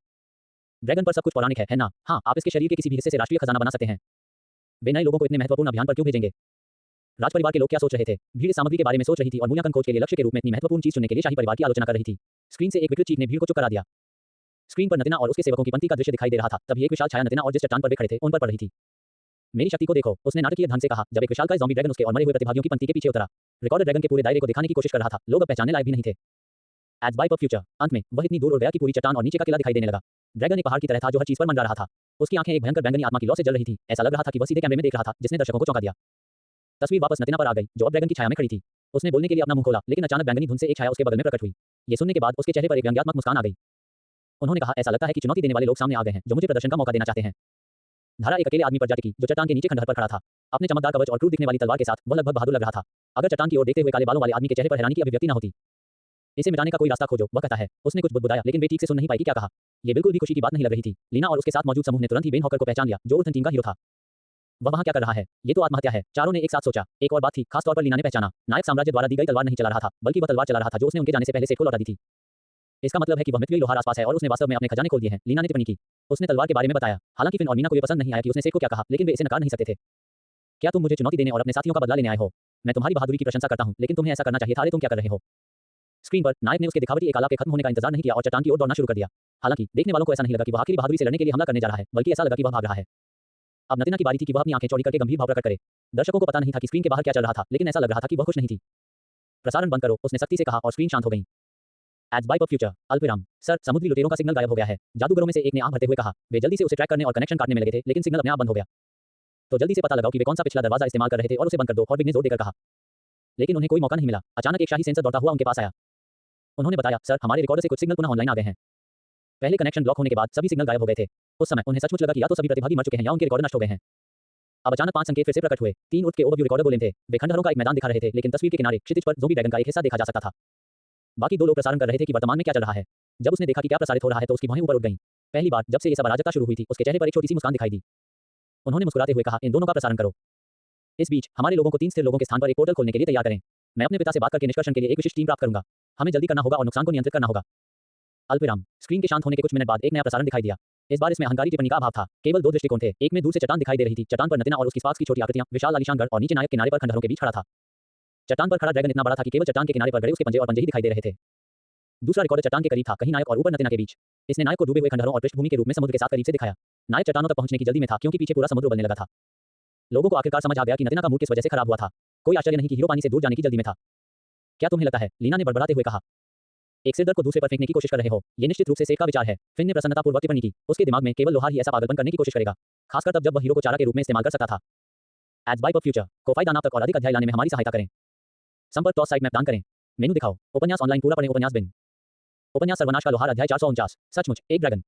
ड्रैगन पर सब कुछ पौराणिक है ना? हाँ, आप इसके शरीर के किसी भी हिस्से से राष्ट्रीय खजाना बना सकते हैं। वे नए लोगों को इतने महत्वपूर्ण अभियान पर क्यों भेजेंगे? राजपरिवार के लोग क्या सोच रहे थे? भीड़ इस सामग्री के बारे में सोच रही थी और मूल्यांकन खोज के लिए लक्ष्य के रूप में इतनी महत्वपूर्ण चीज चुनने के लिए शाही परिवार की आलोचना कर रही थी। स्क्रीन से एक विकृत चीख ने भीड़ को चुप करा दिया। स्क्रीन पर नतीना और उसके सेवकों की पंक्ति का दृश्य दिखाई दे रहा था। तभी एक विशाल छाया नतीना और जिस चट्टान पर वे खड़े थे उन पर पड़ रही थी। मेरी शक्ति को देखो, उसने नाटकीय ढंग से कहा जब एक विशालकाय ज़ॉम्बी ड्रैगन उसके और मरे हुए प्रतिभागियों की पंक्ति के पीछे उतरा। रिकॉर्डर ड्रैगन के पूरे दायरे को दिखाने की कोशिश कर रहा था। लोग अब पहचानने लायक भी नहीं थे। Ads bye pub future. अंत में वह इतनी दूर उड़ गया कि पूरी चट्टान और नीचे का किला दिखाई देने लगा। ड्रैगन एक पहाड़ की तरह था जो हर चीज पर मंडरा रहा था। उसकी आंखें एक भयंकर बैंगनी आत्मा की लौ से जल रही थी। ऐसा लग रहा था कि वह सीधे कैमरे में देख रहा था, जिसने दर्शकों को चौंका दिया। तस्वीर वापस नतीना पर आ गई, जो अब ड्रैगन की छाया में खड़ी थी। उसने बोलने के लिए अपना मुंह खोला, लेकिन अचानक बैंगनी धुंध से एक छाया उसके बगल में प्रकट हुई। ये सुनने के बाद उसके चेहरे पर एक व्यंग्यात्मक मुस्कान आ गई। उन्होंने कहा, ऐसा लगता है कि चुनौती देने वाले लोग सामने आ गए हैं, जो मुझे प्रदर्शन का मौका देना चाहते हैं। धारा एक अकेले आदमी पर जा टिकी, जो चट्टान के नीचे खंडहर पर खड़ा था। अपने चमकदार कवच और क्रूर दिखने वाली तलवार के साथ वह लगभग बहादुर लग रहा था। अगर चट्टान की ओर देखते हुए काले बालों वाले आदमी के चेहरे पर हैरानी की अभिव्यक्ति न होती। इसे मिटाने का कोई रास्ता खोजो, वह कहता है। उसने कुछ बुदबुदाया, लेकिन वे ठीक से सुन नहीं पाई कि क्या कहा। ये बिल्कुल भी खुशी की बात नहीं लग रही थी। लीना और उसके साथ मौजूद समूह ने तुरंत ही बेन हॉकर को पहचान लिया, जो उर्थन टीम का हीरो था। वह वहां क्या कर रहा है? ये तो आत्महत्या है। चारों ने एक साथ सोचा। एक और बात थी, खास तौर पर लीना ने पहचाना। नायक साम्राज्य द्वारा दी गई तलवार नहीं चला रहा था, बल्कि वह तलवार चला रहा था जो उसने उनके जाने से पहले सेठ को लौटा दी थी। इसका मतलब है कि वह मिथ्याई लोहार आसपास है और उसने वास्तव में अपने खजाने खोल दिए हैं। लीना ने टिप्पणी की। उसने तलवार के बारे में बताया। हालांकि फिन और मीना को यह पसंद नहीं आया कि उसने सेठ को क्या कहा, लेकिन वे इसे नकार नहीं सकते थे। क्या तुम मुझे चुनौती देने और अपने साथियों का बदला लेने आए हो? मैं तुम्हारी बहादुरी की प्रशंसा करता हूं, लेकिन तुम्हें ऐसा करना चाहिए था। अरे तुम क्या कर रहे हो? स्क्रीन पर नायक ने उसके दिखावटी एक आलाप के खत्म होने का इंतजार नहीं किया और चट्टान की ओर दौड़ना शुरू कर दिया। हालांकि देखने वालों को ऐसा नहीं लगा कि वह आखिरी बहादुरी से लड़ने के लिए हमला करने जा रहा है, बल्कि ऐसा लगा कि वह भाग रहा है। अब नतीना की बारी थी कि वह अपनी आंखें चौड़ी करके गंभीर भाव प्रकट करे। दर्शकों को पता नहीं था कि स्क्रीन के बाहर क्या चल रहा था, लेकिन ऐसा लग रहा था कि वह खुश नहीं थी। प्रसारण बंद करो, उसने सख्ती से कहा और स्क्रीन शांत हो गई। एड्स बाय फ्यूचर अल्पविराम। सर, समुद्री लुटेरों का सिग्नल गायब हो गया है। जादूगरों में से एक ने आंख भरते हुए कहा। वे जल्दी से उसे ट्रैक करने और कनेक्शन काटने में लगे थे, लेकिन सिग्नल अपने आप बंद हो गया। तो जल्दी से पता लगाओ कि वे कौन सा पिछला दरवाजा इस्तेमाल कर रहे थे और उसे बंद कर दो, हॉर्विग ने जोर देकर कहा। लेकिन उन्हें कोई मौका नहीं मिला। अचानक एक शाही सेंसर दौड़ता हुआ उनके पास आया। उन्होंने बताया, सर, हमारे रिकॉर्डर से कुछ सिग्नल पुनः ऑनलाइन आ गए हैं। पहले कनेक्शन ब्लॉक होने के बाद सभी सिग्नल गायब हो गए थे। उस समय उन्हें सचमुच लगा कि या तो सभी प्रतिभागी मर चुके हैं या उनके रिकॉर्डर नष्ट हो गए हैं। अब अचानक 5 संकेत फिर से प्रकट हुए। 3 उठ के ओवरव्यू रिकॉर्डर गोलेम थे। वे खंडहरों का एक मैदान दिखा रहे थे, लेकिन तस्वीर के किनारे क्षितिज पर ज़ोंबी ड्रैगन का एक हिस्सा देखा जा सकता था। बाकी 2 लोग प्रसारण कर रहे थे कि वर्तमान में क्या चल रहा है। जब उसने देखा कि क्या प्रसारित हो रहा है तो उसकी भौहें ऊपर उठ गईं। पहली बार जब से ये सब अराजकता शुरू हुई थी, उसके चेहरे पर एक छोटी सी मुस्कान दिखाई दी। उन्होंने मुस्कुराते हुए कहा, इन दोनों का प्रसारण करो। इस बीच हमारे लोगों को 3 स्थिर लोगों के स्थान पर एक पोर्टल खोलने के लिए तैयार करें। मैं अपने पिता से बात करके निष्कर्षण के लिए एक विशिष्ट टीम प्राप्त करूंगा। हमें जल्दी करना होगा और नुकसान को नियंत्रित करना होगा। अल्पविराम। स्क्रीन के शांत होने के कुछ मिनट बाद एक नया प्रसारण दिखाई दिया। इस बार इसमें अहंकारी टिप्पणी का अभाव था। केवल 2 दृष्टिकोण थे। एक में दूर से चट्टान दिखाई दे रही थी। चट्टान पर नतीना और उसकी स्पार्क्स की छोटी आकृतियां, विशाल आलीशान गढ़ और नीचे नायक किनारे पर खंडहरों के बीच खड़ा था। चट्टान पर खड़ा ड्रैगन इतना बड़ा था कि केवल चट्टान के किनारे पर गड़े उसके पंजे और पंजे ही दिखाई दे रहे थे। दूसरा रिकॉर्डर चट्टान के करीब था, कहीं नायक और ऊपर नतीना के बीच। इसने नायक को डूबे हुए खंडहरों और पृष्ठभूमि के रूप में समुद्र के साथ करीब से दिखाया। नायक चट्टानों तक पहुंचने की जल्दी में था, क्योंकि पीछे पूरा समुद्र उबलने लगा था। लोगों को आखिरकार समझ आ गया कि नतीना का मूड किस वजह से खराब हुआ था। कोई आश्चर्य नहीं कि हीरो पानी से दूर जाने की जल्दी में था। क्या तुम्हें लगता है? लीना ने बड़बड़ाते हुए कहा। एक सिरदर्द को दूसरे पर फेंकने की कोशिश कर रहे हो। ये निश्चित रूप से सेठ का विचार है। फिन ने प्रसन्नतापूर्वक टिप्पणी की। उसके दिमाग में केवल लोहार ही ऐसा पागलपन करने की कोशिश करेगा, खासकर तब जब वह हीरो को चारा के रूप में इस्तेमाल कर सकता था। एड्स बाय फ्यूचर को फायदा नाप तक और अधिक अध्याय लाने में हमारी सहायता करें। संपर्क टॉस साइट मैप दान करें। मेनू दिखाओ। उपन्यास ऑनलाइन पूरा पढ़ें। उपन्यास बिन। उपन्यास सर्वनाश का लोहार अध्याय 449। सचमुच एक ड्रैगन।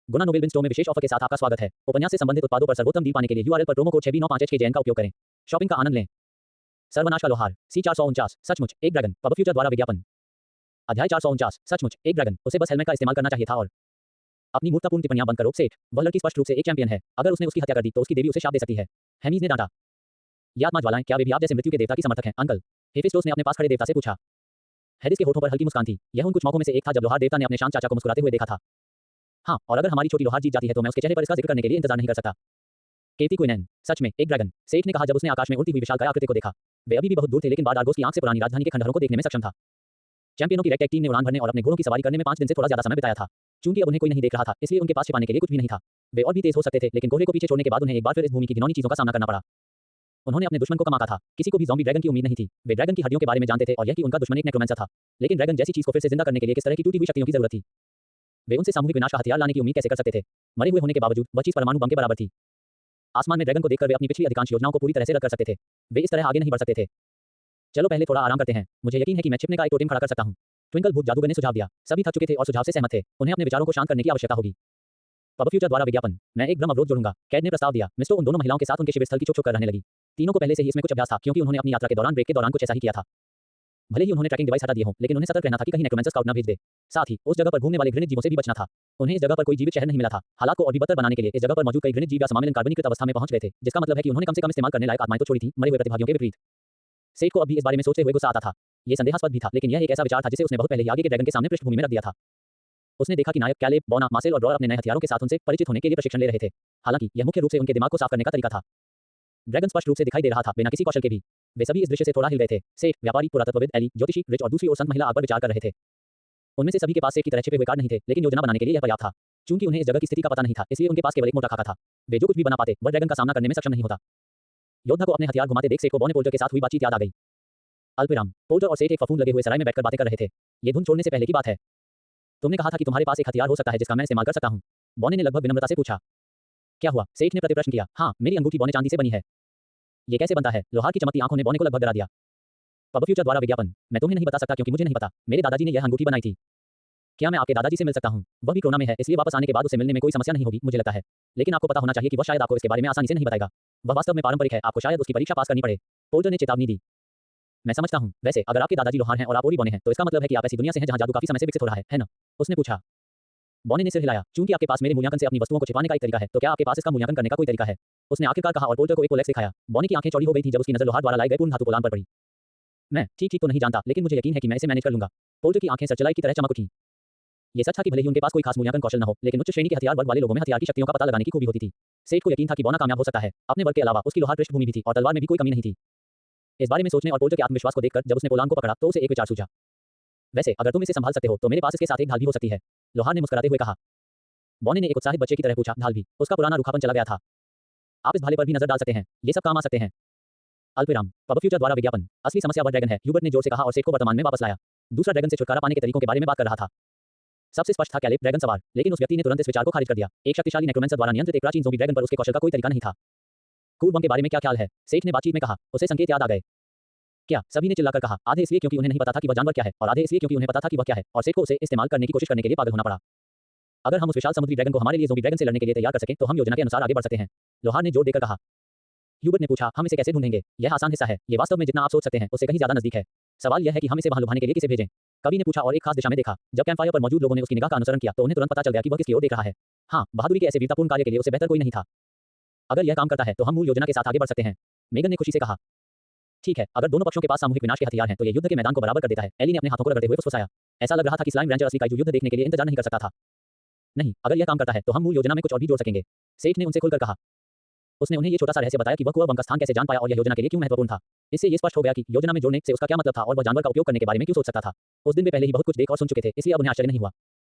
गुना नोबेल बिन स्टोर में विशेष ऑफर के साथ आपका स्वागत है। उपन्यास से संबंधित उत्पादों पर सर्वोत्तम डील पाने के लिए यूआरएल पर प्रोमो कोड 6B958HKJN का उपयोग करें। शॉपिंग का आनंद लें। सर्वनाश का लोहार C449। सचमुच एक ड्रैगन। पब फ्यूचर द्वारा विज्ञापन। अध्याय 449। सचमुच एक ड्रैगन। उसे बस हेलमेट का इस्तेमाल करना चाहिए था और अपनी मूर्खतापूर्ण टिप्पणियां बंद करो। सेठ, वह लड़की स्पष्ट रूप से एक चैंपियन है। अगर उसने उसकी हत्या कर दी तो उसकी देवी उसे शाप दे सकती है। हेमीज ने डांटा। ये आत्मा ज्वालाएं, क्या वे भी आप जैसे मृत्यु के देवता की समर्थक हैं, अंकल? हेफेस्टोस ने अपने पास खड़े देवता से पूछा। हेडिस के होठों पर हल्की मुस्कान थी। यह उन कुछ मौकों में से एक था जब लोहार देवता ने अपने शांत चाचा को मुस्कुराते हुए देखा था। हाँ, और अगर हमारी छोटी लोहार जीत जाती है तो मैं उसके चेहरे पर इसका जिक्र करने के लिए इंतजार नहीं कर सकता। केटी क्विनैन। सच में एक ड्रैगन। सेठ ने कहा जब उसने आकाश में उड़ती हुई विशालकाय आकृति को देखा। वे अभी भी बहुत दूर थे, लेकिन बारडार्गोस की आंख से पुरानी राजधानी के खंडहरों को देखने में सक्षम था। चैंपियनों की रेड टैग टीम ने उड़ान भरने और अपने घोड़ों की सवारी करने में 5 दिन से थोड़ा ज्यादा समय बिताया था। चूंकि अब उन्हें कोई नहीं देख रहा था, इसलिए उनके पास छिपाने के लिए कुछ भी नहीं था। वे और भी तेज हो सकते थे, लेकिन घोड़े को पीछे छोड़ने के बाद उन्हें एक बार फिर इस भूमि की घिनौनी चीजों का सामना करना पड़ा। उन्होंने अपने दुश्मन को कमा था। किसी को भी ज़ॉम्बी ड्रैगन की उम्मीद नहीं थी। वे ड्रैगन की हड्डियों के बारे में जानते थे और यह कि उनका दुश्मन एक नेक्रोमेंसर था। लेकिन ड्रैगन जैसी चीज को फिर से जिंदा करने के लिए किस तरह की टूटी हुई शक्तियों की जरूरत थी? वे उनसे सामूहिक विनाश का हथियार लाने की उम्मीद कैसे कर सकते थे? मरे हुए होने के बावजूद वह चीज परमाणु बम के बराबर थी। आसमान में ड्रैगन को देखकर वे अपनी पिछली अधिकांश योजनाओं को पूरी तरह से रद्द कर सकते थे। वे इस तरह आगे नहीं बढ़ सकते थे। चलो पहले थोड़ा आराम करते हैं। मुझे यकीन है कि मैं छिपने का एक टोटेम खड़ा कर सकता हूं। ट्विंकल भूत जादूगर ने सुझाव दिया। सभी थक चुके थे और सुझाव से सहमत थे। उन्हें अपने विचारों को शांत करने की आवश्यकता होगी। पब फ्यूचर द्वारा विज्ञापन। मैं एक भ्रम अवरोध जोड़ूंगा, कैड ने प्रस्ताव दिया। मिस्टर उन दोनों महिलाओं के साथ उनके शिविर स्थल की चुप-चुप कर रहने लगी। तीनों को पहले से ही इसमें कुछ अभ्यास था, क्योंकि उन्होंने अपनी यात्रा के दौरान ब्रेक के दौरान कुछ ऐसा ही किया था। भले ही उन्होंने ट्रैकिंग डिवाइस हटा दिए हों, लेकिन उन्हें सतर्क रहना था कि कहीं नेक्रोमेंसर स्काउट न भेज दे। साथ ही उस जगह पर घूमने वाले घृणित जीवों से भी बचना था। उन्हें इस जगह पर कोई जीवित शहर नहीं मिला था। हालात को और भी बदतर बनाने के लिए इस जगह पर मौजूद कई घृणित जीव या समामेलन कार्बनीकृत अवस्था में पहुंच गए थे, जिसका मतलब है कि उन्होंने कम से कम इस्तेमाल करने लायक आत्माएं तो छोड़ी थी, मरे हुए प्रतिभागियों के विपरीत। सेठ को अभी इस बारे में सोचते हुए गुस्सा आता था। ये संदेहास्पद भी था, लेकिन यह एक ऐसा विचार था जिसे उसने बहुत पहले ही आगे के ड्रैगन के सामने पृष्ठभूमि में रख दिया था। उसने देखा कि नायक कैलेब, बोना, मार्सेल और ड्रॉर अपने नए हथियारों के साथ उनसे परिचित होने के लिए प्रशिक्षण ले रहे थे। हालांकि यह मुख्य रूप से उनके दिमाग को साफ करने का तरीका था। ड्रैगन स्पष्ट रूप से दिखाई दे रहा था, बिना किसी कौशल के भी। वे सभी इस दृश्य से थोड़ा हिल गए थे। सेठ, व्यापारी, पुरातत्वविद, एली, ज्योतिषी, रिच और दूसरी ओर संत महिला आग पर विचार कर रहे थे। उनमें से सभी के पास सेठ की तरह छिपे हुए कार्ड नहीं थे, लेकिन योजना बनाने के लिए यह पर्याप्त था। चूंकि उन्हें इस जगह की स्थिति का पता नहीं था, इसलिए उनके पास केवल एक मोटा खाका था। वे जो कुछ भी बना पाते, वह ड्रैगन का सामना करने में सक्षम नहीं होता। योद्धा को अपने हथियार घुमाते देख सेठ को बॉने पोल्टर के साथ हुई बातचीत याद आ गई। अल्पविराम। पोल्टर और सेठ एक फफूंद लगे हुए सराय में बैठकर बातें कर रहे थे। ये धुंध छोड़ने से पहले की बात है। तुमने कहा था कि तुम्हारे पास एक हथियार हो सकता है जिसका मैं इस्तेमाल कर सकता हूं। बॉने ने लगभग विनम्रता से पूछा। क्या हुआ? सेठ ने प्रतिप्रश्न किया। हाँ, मेरी अंगूठी बौने चांदी से बनी है। ये कैसे बनता है? लोहार की चमकती आंखों ने बौने को लगभग डरा दिया। पब फ्यूचर द्वारा विज्ञापन। मैं तुम्हें नहीं बता सकता क्योंकि मुझे नहीं पता। मेरे दादाजी ने यह अंगूठी बनाई थी। क्या मैं आपके दादाजी से मिल सकता हूँ? वह भी कोरोना में है, इसलिए वापस आने के बाद उसे मिलने में कोई समस्या नहीं होगी, मुझे लगता है। लेकिन आपको पता होना चाहिए कि वह शायद आपको इसके बारे में आसानी से नहीं बताएगा। वह वास्तव में पारंपरिक है, आपको शायद उसकी परीक्षा पास करनी पड़े। पोल्टर ने चेतावनी दी। मैं समझता हूँ। वैसे अगर आपके दादाजी लोहार हैं और आप ओरी बने हैं, तो इसका मतलब है कि आप ऐसी दुनिया से हैं जहाँ जादू काफी समय से विकसित हो रहा है ना? उसने पूछा। बॉनी ने सिर हिलाया। चूंकि आपके पास मेरे मूल्यांकन से अपनी वस्तुओं को छिपाने का एक तरीका है, तो क्या आपके पास इसका मूल्यांकन करने का कोई तरीका है? उसने आखिरकार कहा और पोल्टर को एक पोलेक्स दिखाया। बॉनी की आंखें चौड़ी हो गई थी जब उसकी नजर लोहार द्वारा लाए गए पूर्ण धातु पोलान पर पड़ी। मैं ठीक तो नहीं जानता, लेकिन मुझे यकीन है कि मैं इसे मैनेज कर लूंगा। पोल्टर की आंखें सरचलाई की तरह चमक उठी। ये सच था कि भले ही उनके पास कोई खास मूल्यांकन कौशल न हो, लेकिन उच्च श्रेणी के हथियार वर्ग वाले लोगों में हथियार की शक्तियों का पता लगाने की खूबी होती थी। सेठ को यकीन था कि बॉना कामयाब हो सकता है। अपने वर्ग के अलावा उसकी लोहार पृष्ठभूमि भी थी और तलवार में भी कोई कमी नहीं थी। इस बारे में सोचने और पोल्टर के आत्मविश्वास को देखकर जब उसने पोलान को पकड़ा तो उसे एक विचार सूझा। वैसे अगर तुम इसे संभाल सकते हो तो मेरे पास इसके साथ एक ढाल भी हो सकती है। लोहार ने मुस्कुराते हुए कहा। बॉनी ने एक उत्साहित बच्चे की तरह पूछा, ढाल भी? उसका पुराना रूखापन चला गया था। आप इस भाले पर भी नजर डाल सकते हैं, ये सब काम आ सकते हैं। अल्पविराम। पब फ्यूचर द्वारा विज्ञापन। असली समस्या वह ड्रैगन है, ह्यूबर्ट ने जोर से कहा और सेठ को वर्तमान में वापस लाया। दूसरा ड्रैगन से छुटकारा पाने के तरीकों के बारे में बात कर रहा था। सबसे स्पष्ट था कैलिप ड्रैगन सवार, लेकिन उस व्यक्ति ने तुरंत इस विचार को खारिज कर दिया। एक शक्तिशाली नेक्रोमेंसर द्वारा नियंत्रित एक प्राचीन ज़ोंबी ड्रैगन पर उसके कौशल का कोई तरीका नहीं था। कूल बम के बारे में क्या ख्याल है? सेठ ने बातचीत में कहा। उसे संकेत याद आ गए। क्या? सभी ने चिल्लाकर कहा। आधे इसलिए क्योंकि उन्हें नहीं पता था कि वह जानवर क्या है, और आधे इसलिए क्योंकि उन्हें पता था कि वह क्या है, और सेठ को उसे इस्तेमाल करने की कोशिश करने के लिए पागल होना पड़ा। अगर हम उस विशाल समुद्री ड्रैगन को हमारे लिए ज़ोंबी ड्रैगन से लड़ने के लिए तैयार कर सकें, तो हम योजना के अनुसार आगे बढ़ सकते हैं। लोहार ने जोर देकर कहा। ह्यूबर्ट ने पूछा, हम इसे कैसे ढूंढेंगे? यह आसान हिस्सा है, ये वास्तव में जितना आप सोच सकते हैं उससे कहीं ज्यादा नजदीक है। सवाल यह है कि हम इसे वहां लुभाने के लिए किसे भेजें? कवि ने पूछा और एक खास दिशा में देखा। जब कैंपफायर पर मौजूद लोगों ने उसकी निगाह का अनुसरण किया तो उन्हें तुरंत पता चल गया कि वह किसकी ओर देख रहा है। हाँ, बहादुरी के ऐसे वीरतापूर्ण कार्य के लिए उसे बेहतर कोई नहीं था। अगर यह काम करता है तो हम मूल योजना के साथ आगे बढ़ सकते हैं। मेगन ने खुशी से कहा। ठीक है, अगर दोनों पक्षों के पास सामूहिक विनाश के हथियार हैं तो ये युद्ध के मैदान को बराबर कर देता है। एली ने अपने हाथों को रगड़ते हुए फुसफुसाया। ऐसा लग रहा था कि स्लाइम रैंचर असली काइजू युद्ध देखने के लिए इंतजार नहीं कर सकता था। नहीं, अगर यह काम करता है तो हम मूल योजना में कुछ और भी जोड़ सकेंगे। सेठ ने उनसे खुलकर कहा। उसने उन्हें ये छोटा सा रहस्य बताया कि वह कुआं बम का स्थान कैसे जान पाया और यह योजना के लिए क्यों महत्वपूर्ण था। इससे ये स्पष्ट हो गया कि योजना में जोड़ने से उसका क्या मतलब था और वह जानवर का उपयोग करने के बारे में क्यों सोच सकता था। उस दिन वे पहले ही बहुत कुछ देख और सुन चुके थे, इसलिए अब उन्हें आश्चर्य नहीं हुआ।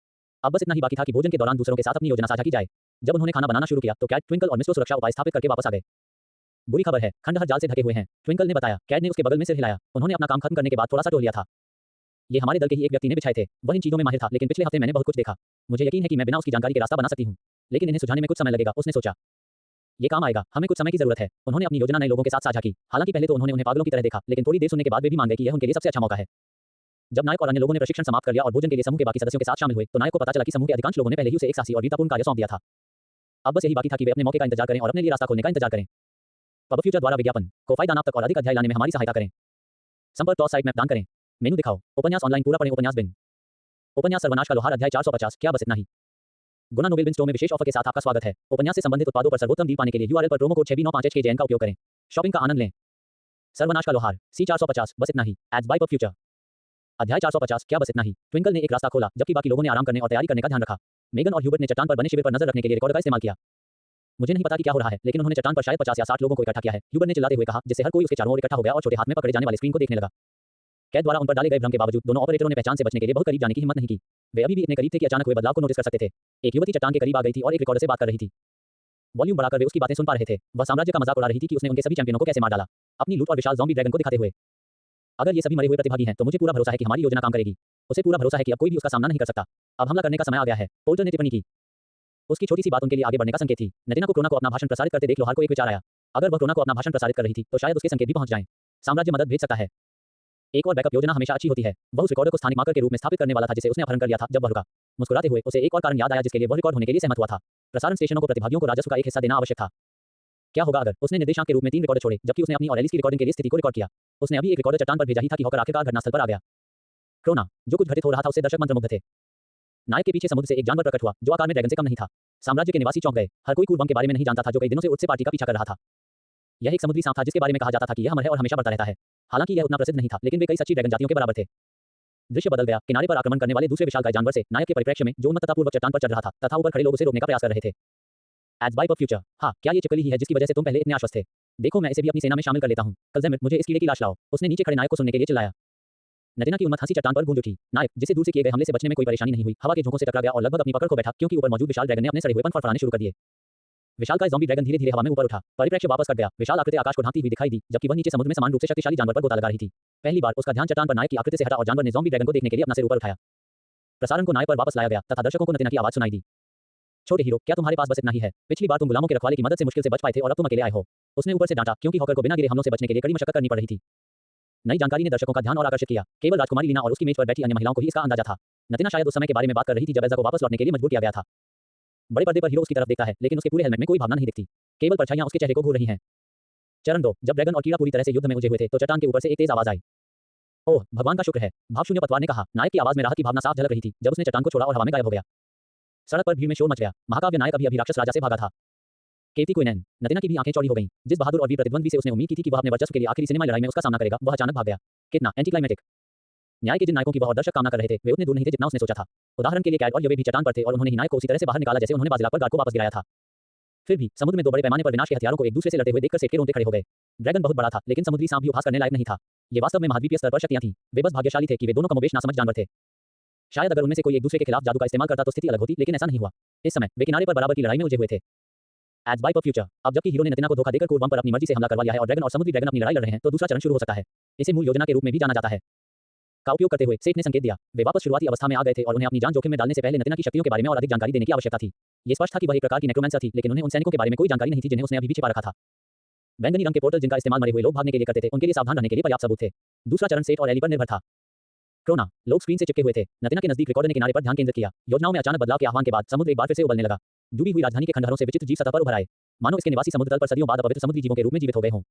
अब बस इतना ही बाकी था कि भोजन के दौरान दूसरों के साथ अपनी योजना साझा की जाए। जब उन्होंने खाना बनाना शुरू किया तो कैट, ट्विंकल और मिस्टर सुरक्षा उपाय स्थापित करके वापस आ गए। बुरी खबर है, खंडहर जाल से ढके हुए हैं, ट्विंकल ने बताया। कैट ने उसके बगल में सिर हिलाया। उन्होंने अपना काम खत्म करने के बाद थोड़ा सा टोह लिया था। ये हमारे दल के ही एक व्यक्ति ने बिछाए थे। वह इन चीजों में माहिर था, लेकिन पिछले हफ्ते मैंने बहुत कुछ देखा। मुझे यकीन है कि मैं बिना उसकी जानकारी के रास्ता बना सकती हूँ, लेकिन इन्हें सुझाने में कुछ समय लगेगा। उसने सोचा, ये काम आएगा, हमें कुछ समय की जरूरत है। उन्होंने अपनी योजना नए लोगों के साथ साझा की। हालांकि पहले तो उन्होंने उन्हें पागलों की तरह देखा, लेकिन थोड़ी देर सुनने के बाद वे भी मान गए कि यह उनके लिए सबसे अच्छा मौका है। जब नायक और अन्य लोगों ने प्रशिक्षण समाप्त कर लिया और भोजन के लिए समूह के बाकी सदस्यों के साथ शामिल हुए, तो नायक को पता चला कि समूह के अधिकांश लोगों ने पहले ही उसे एक साहसी और वीरतापूर्ण कार्य सौंप दिया था। अब बस यही बाकी था कि वे अपने मौके का इंतजार करें और अपने लिए रास्ता खोलने का इंतजार करें। पब फ्यूचर द्वारा विज्ञापन को फायदा नाप तक और अधिक अध्याय लाने में हमारी सहायता करें। संपर्क टॉस साइट मैप दान करें। मेनू दिखाओ। उपन्यास ऑनलाइन पूरा पढ़ें। उपन्यास बिन। उपन्यास सर्वनाश का लोहार अध्याय 450। क्या बस इतना ही? गुना नोबेल बिन स्टोर में विशेष ऑफर के साथ आपका स्वागत है। उपन्यास से संबंधित उत्पादों पर सर्वोत्तम डील पाने के लिए यूआरएल पर प्रोमो कोड 6B95HKJN का उपयोग करें। शॉपिंग का आनंद लें। सर्वनाश का लोहार C450। बस इतना ही। एड्स बाय पब फ्यूचर। अध्याय 450। क्या बस इतना ही? ट्विंकल ने एक रास्ता खोला जबकि बाकी लोगों ने आराम करने और तैयारी करने का ध्यान रखा। मेगन और ह्यूबर्ट ने चट्टान पर बने शिविर पर नजर रखने के लिए रिकॉर्डर का इस्तेमाल किया। मुझे नहीं पता कि क्या हो रहा है, लेकिन उन्होंने चट्टान पर शायद 50 या 60 लोगों को इकट्ठा किया है, ह्यूबर्ट ने चिल्लाते हुए कहा, जिससे हर कोई उसके चारों ओर इकट्ठा हो गया और छोटे हाथ में पकड़े जाने वाले स्क्रीन को देखने लगा। कैद द्वारा उन पर डाले गए भ्रम के बावजूद दोनों ऑपरेटरों ने पहचान से बचने के लिए बहुत करीब जाने की हिम्मत नहीं की। वे अभी भी इतने करीब थे कि अचानक हुए बदलाव को नोटिस कर सकते थे। एक युवती चट्टान के करीब आ गई थी और एक रिकॉर्डर से बात कर रही थी। वॉल्यूम बढ़ाकर वे उसकी बातें सुन पा रहे थे। वह साम्राज्य का मजाक उड़ा रही थी कि उसने उनके सभी चैंपियनों को कैसे मार डाला, अपनी लूट और विशाल ज़ॉम्बी ड्रैगन को दिखाते हुए। अगर ये सभी मरे हुए प्रतिभागी हैं तो मुझे पूरा भरोसा है कि हमारी योजना काम करेगी। उसे पूरा भरोसा है कि अब कोई भी उसका सामना नहीं कर सकता। अब हमला करने का समय आ गया है, पोल्टर ने टिप्पणी की। उसकी छोटी सी बात उनके लिए आगे बढ़ने का संकेत थी। नटीना को कोरोना को अपना भाषण प्रसारित करते देख लोहार को एक विचार आया। अगर वह कोरोना को अपना भाषण प्रसारित कर रही थी तो शायद उसके संकेत भी पहुंच जाएं। साम्राज्य मदद भेज सकता है। एक और बैकअप योजना हमेशा अच्छी होती है। वह उस रिकॉर्डर को स्थानिक मार्कर के रूप में स्थापित करने वाला था जिसे उसने अपहरण कर लिया था। जब वह रुका, मुस्कुराते हुए उसे एक और कारण याद आया जिसके लिए वह रिकॉर्ड होने के लिए सहमत हुआ था। प्रसारण स्टेशनों को प्रतिभागियों को राजस्व का एक हिस्सा देना आवश्यक था। क्या होगा अगर उसने निर्देशांक के रूप में 3 रिकॉर्डर छोड़े जबकि उसने अपनी और एलिस की रिकॉर्डिंग के लिए स्थिति को रिकॉर्ड किया। उसने अभी एक रिकॉर्डर चट्टान पर भेजा ही था कि हॉकर आखिरकार घटनास्थल पर आ गया। क्रोना, जो कुछ घटित हो रहा था उससे दर्शक मंत्रमुग्ध थे। नायक के पीछे समुद्र से एक जानवर प्रकट हुआ जो आकार में ड्रैगन से कम नहीं था। साम्राज्य के निवासी चौंक गए। हर कोई कूल बम के बारे में नहीं जानता था जो कई दिनों से उससे पार्टी का पीछा कर रहा था। यह एक समुद्री सांप था जिसके बारे में कहा जाता था कि यह अमर है और हमेशा बढ़ता रहता है। हालांकि यह उतना प्रसिद्ध नहीं था, लेकिन वे कई सच्ची ड्रैगन जातियों के बराबर थे। दृश्य बदल गया। किनारे पर आक्रमण करने वाले दूसरे विशालकाय जानवर से नायक के परिप्रेक्ष्य में जो उन्मत्ततापूर्वक चट्टान पर चढ़ रहा था तथा ऊपर खड़े लोग उसे रोकने का प्रयास कर रहे थे। Ads bye pub future. हाँ, क्या ये चिपकली ही है जिसकी वजह से तुम पहले इतने आश्वस्त थे? देखो, मैं इसे भी अपनी सेना में शामिल कर लेता हूँ। कलजेमिट, मुझे इस कीड़े की लाश लाओ। उसने नीचे खड़े नायक को सुनने के लिए चिल्लाया। नटीना की उन्मत्त हंसी चट्टान पर गूंज उठी। नायक, जिसे दूर से किए गए हमले से बचने में कोई परेशानी नहीं हुई, हवा के झोंकों से टकरा गया और लगभग अपनी पकड़ खो बैठा क्योंकि ऊपर मौजूद विशाल ड्रैगन ने अपने सड़े हुए पंख फड़फड़ाने शुरू कर दिए। विशालकाय ज़ॉम्बी ड्रैगन धीरे-धीरे हवा में ऊपर उठा। परिप्रेक्ष्य वापस कट गया। विशाल आकृति आकाश को ढांकती हुई दिखाई दी, जबकि वह नीचे समुद्र में समान रूप से शक्तिशाली जानवर पर गोता लगा रही थी। पहली बार उसका ध्यान चट्टान पर नायक की आकृति से हटा और जानवर ने ज़ॉम्बी ड्रैगन को देखने के लिए अपना सिर ऊपर उठाया। प्रसारण को नायक पर वापस लाया गया तथा दर्शकों को नटीना की आवाज सुनाई दी। छोटे हीरो, क्या तुम्हारे पास बस इतना ही है? पिछली बार तुम गुलामों के रखवाले की मदद से मुश्किल से बच पाए थे और अब तुम अकेले आए हो। उसने ऊपर से डांटा क्योंकि हॉकर को बिना गिरे हमलों से बचने के लिए कड़ी मशक्कत करनी पड़ रही थी। नई जानकारी ने दर्शकों का ध्यान और आकर्षित किया। केवल राजकुमारी लीना और उसकी मेज पर बैठी अन्य महिलाओं को ही इसका अंदाजा था। नतीना शायद उस समय के बारे में बात कर रही थी जब एल्जा को वापस लौटने के लिए मजबूर किया गया था। बड़े पर्दे पर हीरो उसकी तरफ देखता है, लेकिन उसके पूरे हेलमेट में कोई भावना नहीं दिखती। केवल परछाइयां उसके चेहरे को घूर रही हैं। चरण 2। जब ड्रैगन और कीड़ा पूरी तरह से युद्ध में उलझे हुए थे तो चट्टान के ऊपर से एक तेज आवाज आई। ओह, भगवान का शुक्र है, भावशून्य पतवार ने कहा। नायक की आवाज में राहत की भावना साफ झलक रही थी जब उसने चट्टान को छोड़ा और हवा में गायब हो गया। सड़क पर भीड़ में शोर मच गया। महाकाव्य नायक अभी राक्षस राजा से भागा था। केती क्विनैन। नतीना की भी आंखें चौड़ी हो गईं। जिस बहादुर और वीर प्रतिद्वंद्वी से उसने उम्मीद की थी कि वह अपने वर्चस्व के लिए आखिरी सिनेमा लड़ाई में उसका सामना करेगा, वह अचानक भाग गया। कितना एंटीक्लाइमेटिक। न्याय के जिन नायकों की वह दर्शक कामना कर रहे थे, वे उतने दूर नहीं थे जितना उसने सोचा था। उदाहरण के लिए कैट और यवे भी चट्टान पर थे और उन्होंने ही नायक को उसी तरह से बाहर निकाला जैसे उन्होंने बाजिला पर गार्ड को वापस गिराया था। फिर भी समुद्र में दो बड़े पैमाने पर विनाश के हथियारों को एक दूसरे से लड़ते हुए देखकर सेठ के रोंगटे खड़े हो गए। ड्रैगन बहुत बड़ा था, लेकिन समुद्री सांप भी उपहास करने लायक नहीं था। ये वास्तव में महाद्वीपीय स्तर पर शक्तियां थीं। वे बस भाग्यशाली थे कि वे दोनों कमोबेश नासमझ जानवर थे। शायद अगर उनमें से कोई एक दूसरे के खिलाफ जादू का इस्तेमाल करता तो स्थिति अलग होती, लेकिन ऐसा नहीं हुआ। इस समय वे किनारे पर बराबर की लड़ाई में उलझे हुए थे। Ads by future. अब जबकि हीरो ने नतीना को धोखा देकर कोरबम पर अपनी मर्जी से हमला करवा लिया है और ड्रैगन और समुद्री ड्रैगन अपनी लड़ाई लड़ रहे हैं, तो दूसरा चरण शुरू हो सकता है। इसे मूल योजना के रूप में भी जाना जाता है। का उपयोग करते हुए सेठ ने संकेत दिया। वे वापस शुरुआती अवस्था में आ गए थे और उन्हें अपनी जान जोखिम में डालने से पहले नतीना की शक्तियों के बारे में और अधिक जानकारी देने की आवश्यकता थी। ये स्पष्ट था कि वह एक प्रकार की नेक्रोमेंसर थी, लेकिन उन्हें उन सैनिकों के बारे में कोई जानकारी नहीं थी जिन्हें उसने अभी भी छिपा रखा था। बैंगनी रंग के पोर्टल जिनका इस्तेमाल मरे हुए लोग भागने के लिए करते थे, उनके लिए सावधान रहने के लिए पर्याप्त सबूत थे। दूसरा चरण सेठ और एली पर निर्भर था। क्रोना। लोग स्क्रीन से चिपके हुए थे। नतीना के नजदीक रिकॉर्डर ने किनारे पर ध्यान केंद्रित किया। योजनाओं में अचानक बदलाव के आह्वान के बाद समुद्र एक बार फिर से उबलने लगा। डूबी हुई राजधानी के खंडहरों से विचित्र जीव सतह पर उभर आए, मानो इसके निवासी समुद्र तल पर सदियों बाद अपवित्र समुद्री जीवों के रूप में जीवित हो गए हों।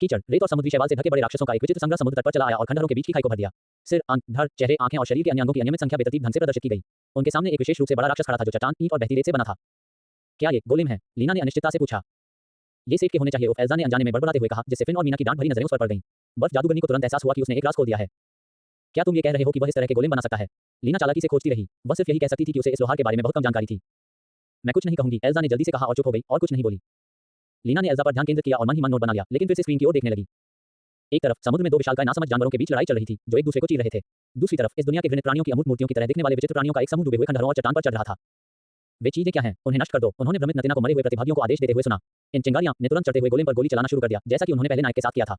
कीचड़, रेत और समुद्री शैवाल से ढके बड़े राक्षसों का एक विचित्र संग्रह समुद्र तट पर चला आया और खंडहरों के बीच की खाई को भर दिया। सिर, आंख, धड़, चेहरे, आंखें और शरीर के अन्य अंगों की अनियमित संख्या बेतरतीब ढंग से प्रदर्शित की गई। उनके सामने एक विशेष रूप से बड़ा राक्षस खड़ा था जो चट्टान, ईंट और बहती रेत से बना था। क्या ये गोलेम है? लीना ने अनिश्चितता से पूछा। ये सेठ के होने चाहिए, एल्जा ने अनजाने में बड़बड़ाते हुए कहा, जिससे फिन और मीना की डांट भरी नजरें उस पर पड़ गईं। बर्फ जादूगरनी को तुरंत एहसास हुआ कि उसने एक राज खोल दिया है। क्या तुम ये कह रहे हो कि वह इस तरह के गोलेम बना सकता है? लीना चालाकी से खोजती रही। वह सिर्फ यही कह सकती थी कि उसे इस लोहार के बारे में बहुत कम जानकारी थी। मैं कुछ नहीं कहूंगी, एल्जा ने जल्दी से कहा और चुप हो गई और कुछ नहीं बोली। लीना ने एल्जा पर ध्यान केंद्रित किया और मन ही मन नोट बना लिया, लेकिन फिर से स्क्रीन की ओर देखने लगी। एक तरफ समुद्र में दो विशालकाय नासमझ जानवरों के बीच लड़ाई चल रही थी, जो एक दूसरे को चीर रहे थे। दूसरी तरफ इस दुनिया के घृणित प्राणियों की अमूर्त मूर्तियों की तरह दिखने वाले विचित्र प्राणियों का एक समूह डूबे हुए खंडहरों और चट्टान पर चढ़ रहा था। वे चीजें क्या हैं? उन्हें नष्ट कर दो, उन्होंने भ्रमित नतीना को मरे हुए प्रतिभागियों को आदेश देते हुए सुना। इन चिंगारियां ने तुरंत चढ़ते हुए गोलेम पर गोली चलाना शुरू कर दिया, जैसा कि उन्होंने पहले नायक के साथ किया था।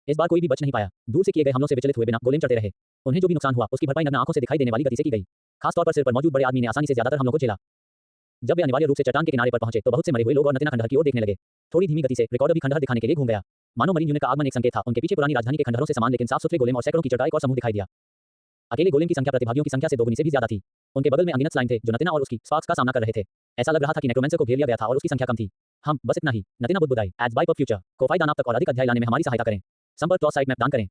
इस बार कोई भी बच नहीं पाया। दूर से किए गए हमलों से विचलित हुए बिना गोलेम चढ़ते रहे। उन्हें जो भी नुकसान हुआ उसकी भरपाई नग्न आंखों से दिखाई देने वाली गति से की गई। खासतौर पर सिर पर मौजूद बड़े आदमी ने आसानी से ज्यादातर हमलों को झेला। जब वे अनिवार्य रूप से चट्टान के किनारे पर पहुंचे तो बहुत से मरे हुए लोग और नतीना खंडहर की ओर देखने लगे। थोड़ी धीमी गति से रिकॉर्डर भी खंडहर दिखाने के लिए घूम गया। मानो मरीन यूनिट का आगमन एक संकेत था। उनके पीछे पुरानी राजधानी के खंडहरों से समान लेकिन साफ सुथरे गोलेम और सैकड़ों कीचड़ का एक और समूह दिखाई दिया। अकेले गोलेम की संख्या प्रतिभागियों की संख्या से दोगुनी से भी ज्यादा थी। उनके बगल में अनगिनत स्लाइम थे जो नतीना और उसकी स्पार्क्स का सामना कर रहे थे। ऐसा लग रहा था कि नेक्रोमेंसर को घेर लिया गया था और उसकी संख्या कम थी। हम बस इतना ही। नतीना बुदबुदाई। एज बाय फ्यूचर को फायदा नाप तक और अधिक अध्याय लाने में हमारी सहायता करें। संपर्क क्रॉस साइट मैप दान करें।